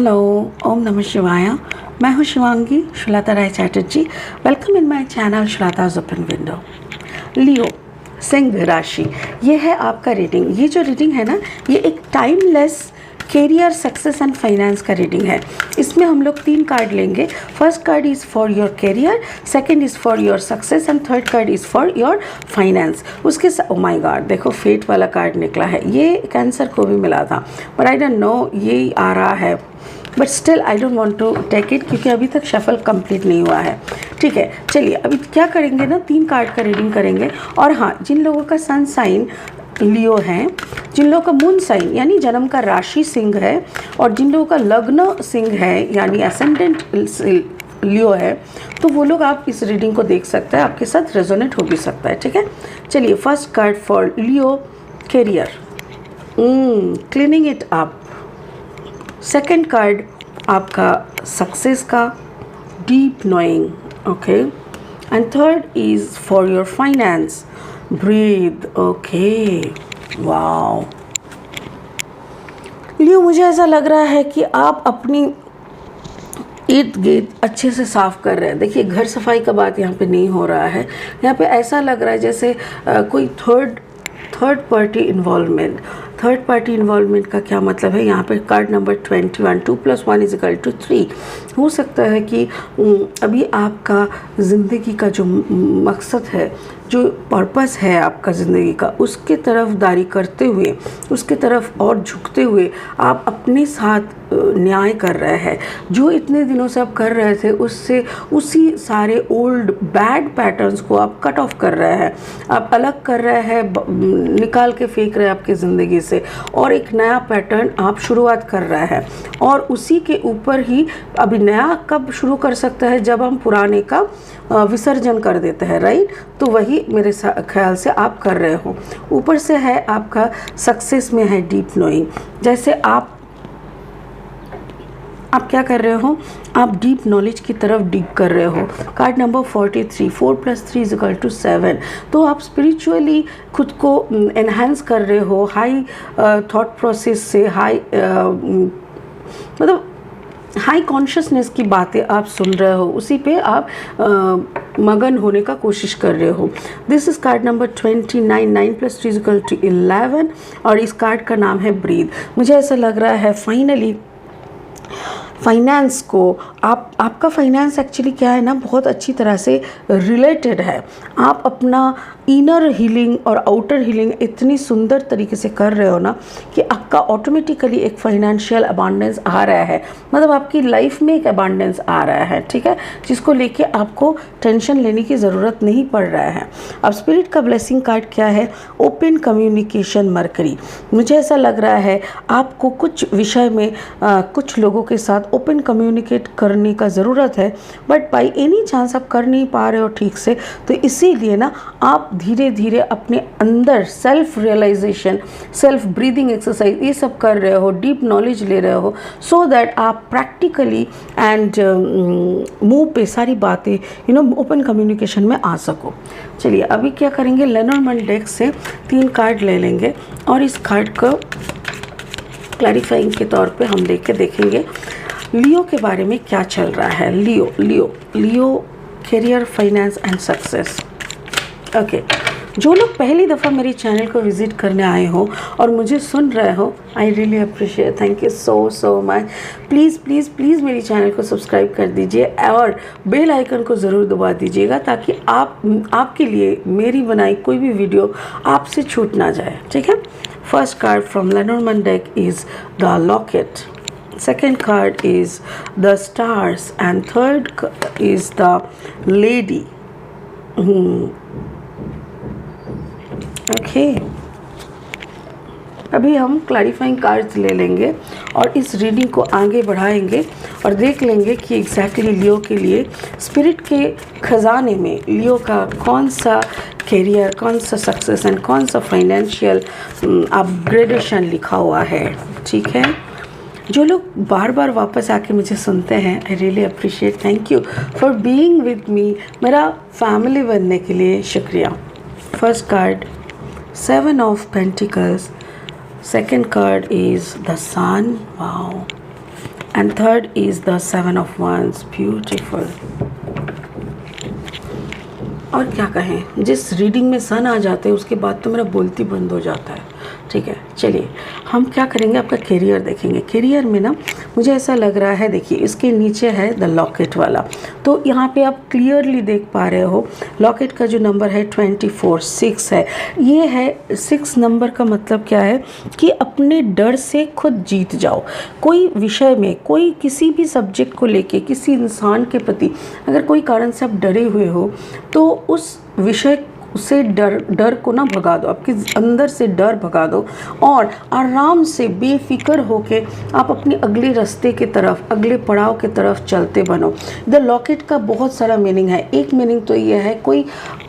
Hello, ओम नमः शिवाय। मैं हूँ Shivangi Shweta Rai Chatterjee. Welcome in my channel Shweta's open window. Leo सिंह राशि, ये है आपका रीडिंग। ये जो रीडिंग है ना, ये एक timeless career, success and finance का रीडिंग है। इसमें हम लोग 3 कार्ड लेंगे। First card is for your career, second is for your success and third card is for your finance. उसके ओ माय गॉड, देखो फेट वाला कार्ड निकला है। ये कैंसर को भी मिला था, बट आई डोंट नो ये आ रहा है, but still I don't want to take it क्योंकि अभी तक शफल कंप्लीट नहीं हुआ है। ठीक है, चलिए अभी क्या करेंगे ना, 3 कार्ड का रीडिंग करेंगे। और हाँ, जिन लोगों का सन साइन लियो है, जिन लोगों का मून साइन यानी जन्म का राशि सिंह है, और जिन लोगों का लग्न सिंह है यानी एसेंडेंट लियो है, तो वो लोग आप इस रीडिंग को देख सकते हैं। आपके साथ रेजोनेट हो भी सकता है। ठीक है, चलिए first card for Leo career, cleaning it up. Second card आपका सक्सेस का, deep knowing. Okay, and third is for your finance, breathe. Okay, wow Leo, मुझे ऐसा लग रहा है कि आप अपनी इर्द गिर्द अच्छे से साफ कर रहे हैं। देखिए, घर सफाई का बात यहाँ पे नहीं हो रहा है। यहाँ पे ऐसा लग रहा है जैसे कोई third party involvement. Third party involvement का क्या मतलब है? यहाँ पे कार्ड नंबर 21, 2 + 1 = 3। हो सकता है कि अभी आपका ज़िंदगी का जो मकसद है, जो पर्पस है आपका ज़िंदगी का, उसके तरफदारी करते हुए, उसके तरफ और झुकते हुए आप अपने साथ न्याय कर रहे हैं। जो इतने दिनों से आप कर रहे थे, उससे उसी सारे ओल्ड बैड पैटर्न्स को आप कट ऑफ कर रहे हैं, आप अलग कर रहे हैं, निकाल के फेंक रहे हैं आपकी ज़िंदगी से, और एक नया पैटर्न आप शुरुआत कर रहे हैं। और उसी के ऊपर ही अभी नया कब शुरू कर सकते हैं? जब हम पुराने का विसर्जन कर देते हैं, राइट? तो वही मेरे ख्याल से आप कर रहे हो। ऊपर से है आपका सक्सेस में है डीप नोइंग। जैसे आप क्या कर रहे हो? आप डीप नॉलेज की तरफ डीप कर रहे हो। Card number 43, 4 + 3 = 7। तो आप स्पिरिचुअली खुद को एनहांस कर रहे हो, हाई थॉट प्रोसेस से, मतलब हाई कॉन्शियसनेस की बातें आप सुन रहे हो, उसी पे आप मगन होने का कोशिश कर रहे हो। दिस इज़ कार्ड नंबर 29, 9 + 3 = 11, और इस कार्ड का नाम है ब्रीथ। मुझे ऐसा लग रहा है फाइनली फाइनेंस को आपका फाइनेंस एक्चुअली क्या है ना, बहुत अच्छी तरह से रिलेटेड है। आप अपना इनर हीलिंग और आउटर हीलिंग इतनी सुंदर तरीके से कर रहे हो ना कि आपका ऑटोमेटिकली एक फाइनेंशियल अबांडेंस आ रहा है। मतलब आपकी लाइफ में एक अबांडेंस आ रहा है, ठीक है, जिसको लेके आपको टेंशन लेने की ज़रूरत नहीं पड़ रहा है। अब स्पिरिट का ब्लेसिंग कार्ड क्या है? Open communication mercury. मुझे ऐसा लग रहा है आपको कुछ विषय में कुछ लोगों के साथ ओपन कम्युनिकेट करने का ज़रूरत है, बट बाई एनी चांस आप कर नहीं पा रहे हो ठीक से, तो इसीलिए ना आप धीरे धीरे अपने अंदर self realisation, self breathing exercise, ये सब कर रहे हो, डीप नॉलेज ले रहे हो, सो दैट आप प्रैक्टिकली एंड मुंह पे सारी बातें ओपन कम्युनिकेशन में आ सको। चलिए अभी क्या करेंगे, लेनोर्मैंड डेक से 3 कार्ड ले लेंगे, और इस कार्ड को क्लैरिफाइंग के तौर पे हम लेके देखेंगे लियो के बारे में क्या चल रहा है। Leo career, finance and success. Okay, जो लोग पहली दफ़ा मेरे चैनल को विज़िट करने आए हो और मुझे सुन रहे हो, I really appreciate, thank you so much. Please please please मेरी चैनल को सब्सक्राइब कर दीजिए और बेल आइकन को ज़रूर दबा दीजिएगा, ताकि आपके लिए मेरी बनाई कोई भी वीडियो आपसे छूट ना जाए। ठीक है, first card from Lenormand deck is the locket, second card is the stars, and third is the lady. Okay, अभी हम क्लैरिफाइंग कार्ड्स ले लेंगे और इस रीडिंग को आगे बढ़ाएंगे और देख लेंगे कि एग्जैक्टली लियो के लिए स्पिरिट के खजाने में लियो का कौन सा कैरियर, कौन सा सक्सेस एंड कौन सा फाइनेंशियल अपग्रेडेशन लिखा हुआ है। ठीक है, जो लोग बार बार वापस आके मुझे सुनते हैं, I really appreciate, thank you for being with me. मेरा फैमिली बनने के लिए शुक्रिया। First card 7 of Pentacles, second card is the Sun, wow, and third is the 7 of wands, beautiful. और क्या कहें, जिस रीडिंग में सन आ जाते हैं उसके बाद तो मेरा बोलती बंद हो जाता है। ठीक है, चलिए हम क्या करेंगे, आपका करियर देखेंगे। करियर में ना मुझे ऐसा लग रहा है, देखिए इसके नीचे है द लॉकेट वाला, तो यहाँ पे आप क्लियरली देख पा रहे हो लॉकेट का जो नंबर है 24, 6 है। ये है 6 नंबर का मतलब क्या है कि अपने डर से खुद जीत जाओ। कोई विषय में, कोई किसी भी सब्जेक्ट को लेके, किसी इंसान के प्रति अगर कोई कारण से आप डरे हुए हो तो उस विषय से डर को ना भगा दो, आपके अंदर से डर भगा दो और आराम से बेफिक्र होके आप अपने अगले रास्ते की तरफ, अगले पड़ाव की तरफ चलते बनो। द लॉकेट का बहुत सारा मीनिंग है। एक मीनिंग तो ये है कोई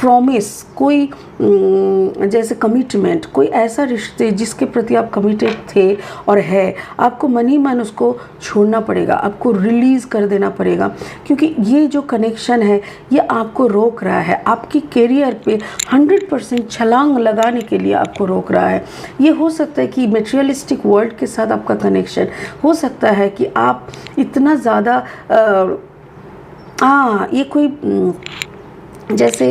प्रॉमिस, कोई जैसे कमिटमेंट, कोई ऐसा रिश्ते जिसके प्रति आप कमिटेड थे और है, आपको मन ही मन उसको छोड़ना पड़ेगा, आपको रिलीज़ कर देना पड़ेगा, क्योंकि ये जो कनेक्शन है ये आपको रोक रहा है, आपकी करियर पे 100% छलांग लगाने के लिए आपको रोक रहा है। ये हो सकता है कि मटेरियलिस्टिक वर्ल्ड के साथ आपका कनेक्शन हो सकता है कि आप इतना ज़्यादा ये कोई जैसे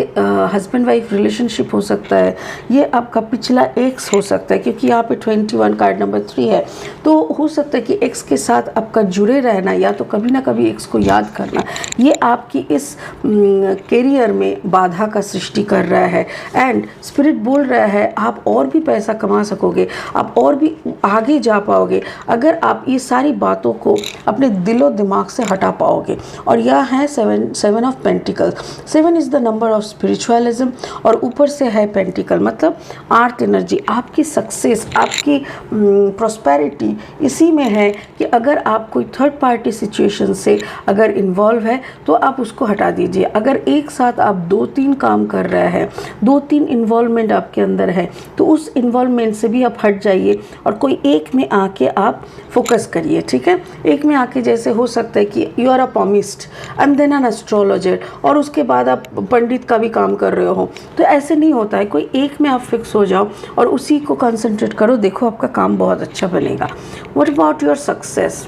हस्बैंड वाइफ रिलेशनशिप हो सकता है, ये आपका पिछला एक्स हो सकता है, क्योंकि यहाँ पे 21 कार्ड नंबर 3 है। तो हो सकता है कि एक्स के साथ आपका जुड़े रहना या तो कभी ना कभी एक्स को याद करना, ये आपकी इस करियर में बाधा का सृष्टि कर रहा है। एंड स्पिरिट बोल रहा है आप और भी पैसा कमा सकोगे, आप और भी आगे जा पाओगे अगर आप ये सारी बातों को अपने दिलो दिमाग से हटा पाओगे। और यह है 7 of pentacles. 7 is the number of spiritualism और ऊपर से है पेंटिकल, मतलब आर्ट एनर्जी, आपकी सक्सेस, आपकी प्रॉस्पेरिटी इसी में है कि अगर आप कोई थर्ड पार्टी सिचुएशन से अगर इन्वॉल्व है तो आप उसको हटा दीजिए। अगर एक साथ आप 2-3 काम कर रहे हैं, 2-3 इन्वॉल्वमेंट आपके अंदर है, तो उस इन्वॉल्वमेंट से भी आप हट जाइए और कोई एक में आके आप फोकस करिए। ठीक है, एक में आके जैसे हो सकता है कि you are a palmist and then an astrologer और उसके बाद आप पंडित का भी काम कर रहे हो, तो ऐसे नहीं होता है। कोई एक में आप फिक्स हो जाओ और उसी को कंसंट्रेट करो, देखो आपका काम बहुत अच्छा बनेगा। What about your success?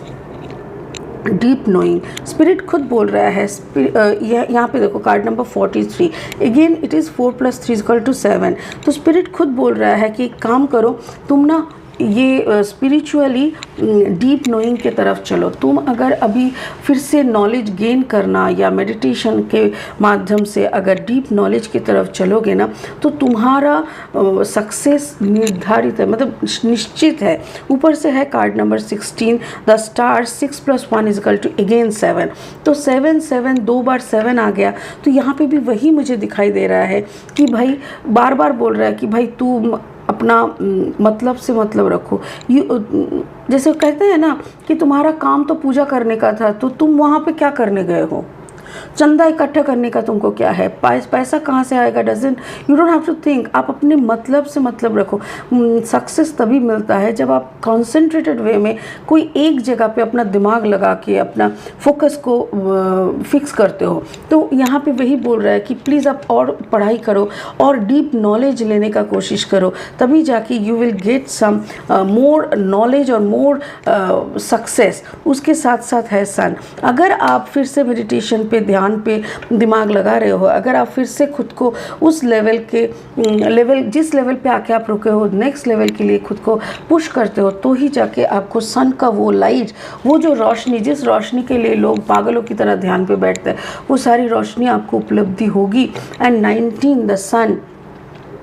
Deep knowing, spirit खुद बोल रहा है। यहाँ पे देखो card number 43, again it is 4 + 3 = 7। तो स्पिरिट खुद बोल रहा है कि काम करो, तुम ना ये स्पिरिचुअली डीप नोइंग के तरफ चलो। तुम अगर अभी फिर से नॉलेज गेन करना या मेडिटेशन के माध्यम से अगर डीप नॉलेज की तरफ चलोगे ना, तो तुम्हारा सक्सेस निर्धारित है, मतलब निश्चित है। ऊपर से है card number 16, the star. 6 + 1 = again 7। तो 7 2 बार 7 आ गया। तो यहाँ पे भी वही मुझे दिखाई दे रहा है कि भाई बार बार बोल रहा है कि भाई तू अपना मतलब से मतलब रखो। जैसे कहते हैं ना कि तुम्हारा काम तो पूजा करने का था, तो तुम वहाँ पे क्या करने गए हो? चंदा इकट्ठा करने का तुमको क्या है? पैसा कहाँ से आएगा? Doesn't, you don't have to think. आप अपने मतलब से मतलब रखो। सक्सेस तभी मिलता है जब आप कॉन्सेंट्रेटेड वे में कोई एक जगह पे अपना दिमाग लगा के अपना फोकस को फिक्स करते हो। तो यहाँ पे वही बोल रहा है कि प्लीज़ आप और पढ़ाई करो और डीप नॉलेज लेने का कोशिश करो, तभी जाके you will get some more knowledge और मोर सक्सेस। उसके साथ साथ है सन। अगर आप फिर से मेडिटेशन पे, ध्यान पे दिमाग लगा रहे हो, अगर आप फिर से खुद को उस जिस लेवल पे आके आप रुके हो, नेक्स्ट लेवल के लिए खुद को पुश करते हो, तो ही जाके आपको सन का वो लाइट, वो जो रोशनी, जिस रोशनी के लिए लोग पागलों की तरह ध्यान पे बैठते हैं, वो सारी रोशनी आपको उपलब्धि होगी। And 19 the sun,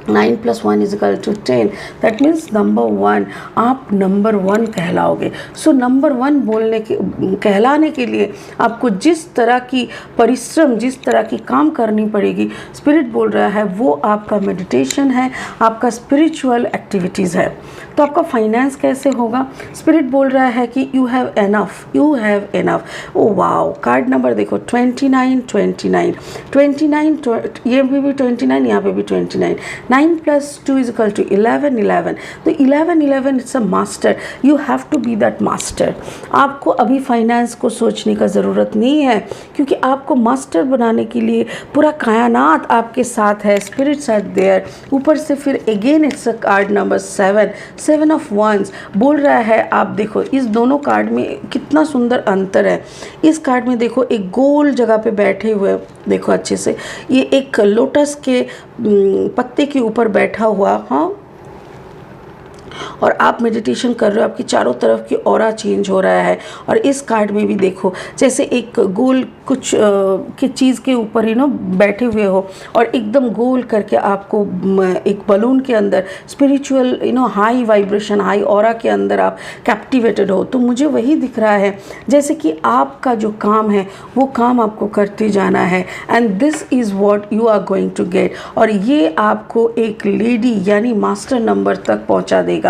9 + 1 = 10। That means number 1, आप नंबर 1 कहलाओगे। सो नंबर 1 कहलाने के लिए आपको जिस तरह की परिश्रम, जिस तरह की काम करनी पड़ेगी, स्पिरिट बोल रहा है वो आपका मेडिटेशन है, आपका स्पिरिचुअल एक्टिविटीज़ है। तो आपका फाइनेंस कैसे होगा? स्पिरिट बोल रहा है कि you have enough, you have enough. Oh wow, card number देखो 29, 29, 29, ये भी 29, यहाँ पे भी 29, 9 + 2 = 11, 11, तो 11, 11 it's a master, you have to be that master. आपको अभी फाइनेंस को सोचने का ज़रूरत नहीं है, क्योंकि आपको मास्टर बनाने के लिए पूरा कायनात आपके साथ है, स्पिरिट्स आर देयर। ऊपर से फिर again it's a card number 7, 7 of wands बोल रहा है, आप देखो इस दोनों कार्ड में कितना सुंदर अंतर है। इस कार्ड में देखो एक गोल जगह पे बैठे हुए, देखो अच्छे से, ये एक लोटस के पत्ते के ऊपर बैठा हुआ, हाँ, और आप मेडिटेशन कर रहे हो, आपकी चारों तरफ की ऑरा चेंज हो रहा है। और इस कार्ड में भी देखो जैसे एक गोल कुछ की चीज़ के ऊपर बैठे हुए हो, और एकदम गोल करके आपको एक बलून के अंदर spiritual high vibration, high aura के अंदर आप कैप्टिवेटेड हो। तो मुझे वही दिख रहा है जैसे कि आपका जो काम है वो काम आपको करते जाना है, and this is what you are going to get. और ये आपको एक लेडी यानी मास्टर नंबर तक पहुंचा देगा।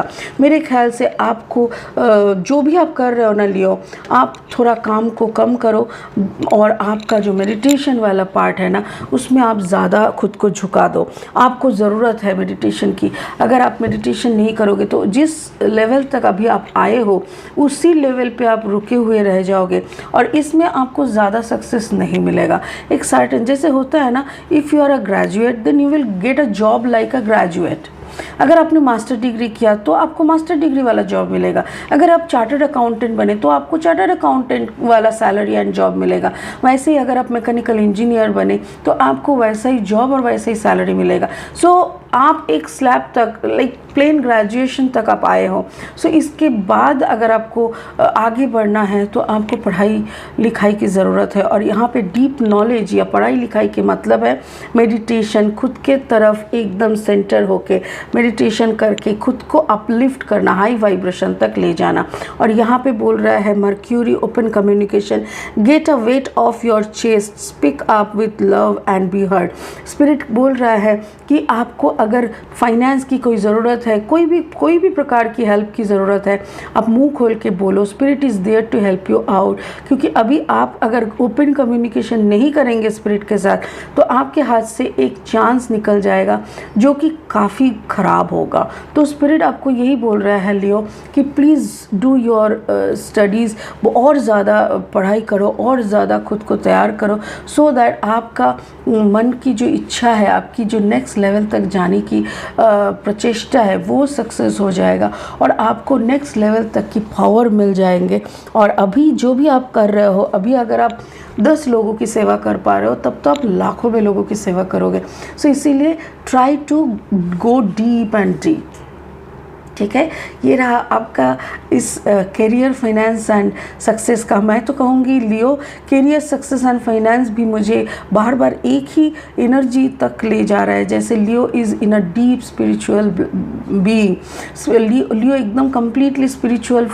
मेरे ख्याल से आपको जो भी आप कर रहे हो ना लियो, आप थोड़ा काम को कम करो, और आपका जो मेडिटेशन वाला पार्ट है ना उसमें आप ज़्यादा खुद को झुका दो। आपको ज़रूरत है मेडिटेशन की। अगर आप मेडिटेशन नहीं करोगे तो जिस लेवल तक अभी आप आए हो उसी लेवल पे आप रुके हुए रह जाओगे, और इसमें आपको ज़्यादा सक्सेस नहीं मिलेगा। एक सर्टेन जैसे होता है ना, if you are a graduate then you will get a job like a graduate. अगर आपने मास्टर डिग्री किया तो आपको मास्टर डिग्री वाला जॉब मिलेगा। अगर आप चार्टर्ड अकाउंटेंट बने तो आपको चार्टर्ड अकाउंटेंट वाला सैलरी एंड जॉब मिलेगा। वैसे ही अगर आप मैकेनिकल इंजीनियर बने तो आपको वैसा ही जॉब और वैसा ही सैलरी मिलेगा। सो आप एक स्लैब तक, लाइक प्लेन ग्रेजुएशन तक आप आए हो। सो इसके बाद अगर आपको आगे बढ़ना है तो आपको पढ़ाई लिखाई की ज़रूरत है। और यहाँ पे डीप नॉलेज या पढ़ाई लिखाई के मतलब है मेडिटेशन, खुद के तरफ एकदम सेंटर होके मेडिटेशन करके खुद को अपलिफ्ट करना, हाई वाइब्रेशन तक ले जाना। और यहाँ पे बोल रहा है mercury open communication, get a weight of your chest, speak up with love and be heard. Spirit बोल रहा है कि आपको अगर फाइनेंस की कोई ज़रूरत है, कोई भी प्रकार की हेल्प की ज़रूरत है, आप मुंह खोल के बोलो, spirit is there to help you out. क्योंकि अभी आप अगर ओपन कम्युनिकेशन नहीं करेंगे स्पिरिट के साथ तो आपके हाथ से एक चांस निकल जाएगा जो कि काफ़ी ख़राब होगा। तो स्पिरिट आपको यही बोल रहा है लियो कि प्लीज़ डू योर स्टडीज़, और ज़्यादा पढ़ाई करो और ज़्यादा खुद को तैयार करो, सो दैट आपका मन की जो इच्छा है, आपकी जो नेक्स्ट लेवल तक जाने की प्रचेष्टा है वो सक्सेस हो जाएगा, और आपको नेक्स्ट लेवल तक की पावर मिल जाएंगे। और अभी जो भी आप कर रहे हो, अभी अगर आप 10 लोगों की सेवा कर पा रहे हो तब तो आप लाखों में लोगों की सेवा करोगे। सो इसीलिए try to go deep and deep. ठीक है, ये रहा आपका इस करियर, फाइनेंस एंड सक्सेस का। मैं तो कहूँगी लियो, करियर, सक्सेस एंड फाइनेंस भी मुझे बार बार एक ही एनर्जी तक ले जा रहा है। जैसे Leo is in a deep spiritual being, Leo एकदम कम्प्लीटली स्पिरिचुअल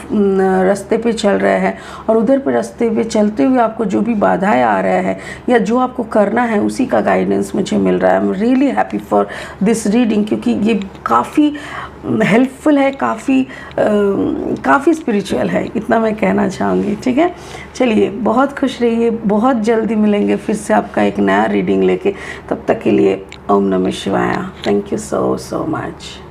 रास्ते पे चल रहा है, और उधर पे रास्ते पे चलते हुए आपको जो भी बाधाएं आ रहा है या जो आपको करना है उसी का गाइडेंस मुझे मिल रहा है। I am really happy for this reading, क्योंकि ये काफ़ी हेल्पफुल है, काफ़ी स्पिरिचुअल है, इतना मैं कहना चाहूँगी। ठीक है, चलिए बहुत खुश रहिए, बहुत जल्दी मिलेंगे फिर से आपका एक नया रीडिंग लेके। तब तक के लिए ओम नमः शिवाय। Thank you so much.